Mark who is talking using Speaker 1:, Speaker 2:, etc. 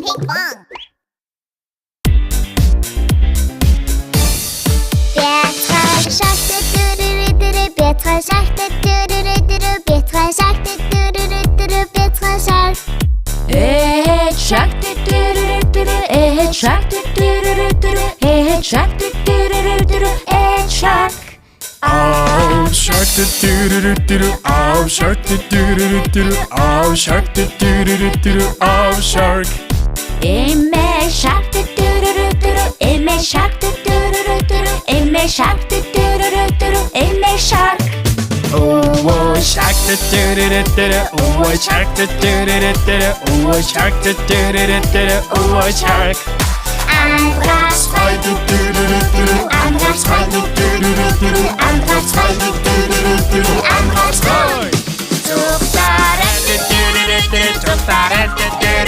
Speaker 1: ping pong.
Speaker 2: Egg shark, egg shark, egg shark, egg shark.
Speaker 3: Oh shark, oh shark, oh shark, oh shark.
Speaker 2: Emma shark, Emma shark, Emma shark, Emma shark.
Speaker 3: Oh shark, oh shark, oh shark, oh shark.
Speaker 2: Andras
Speaker 3: Andras
Speaker 2: Andras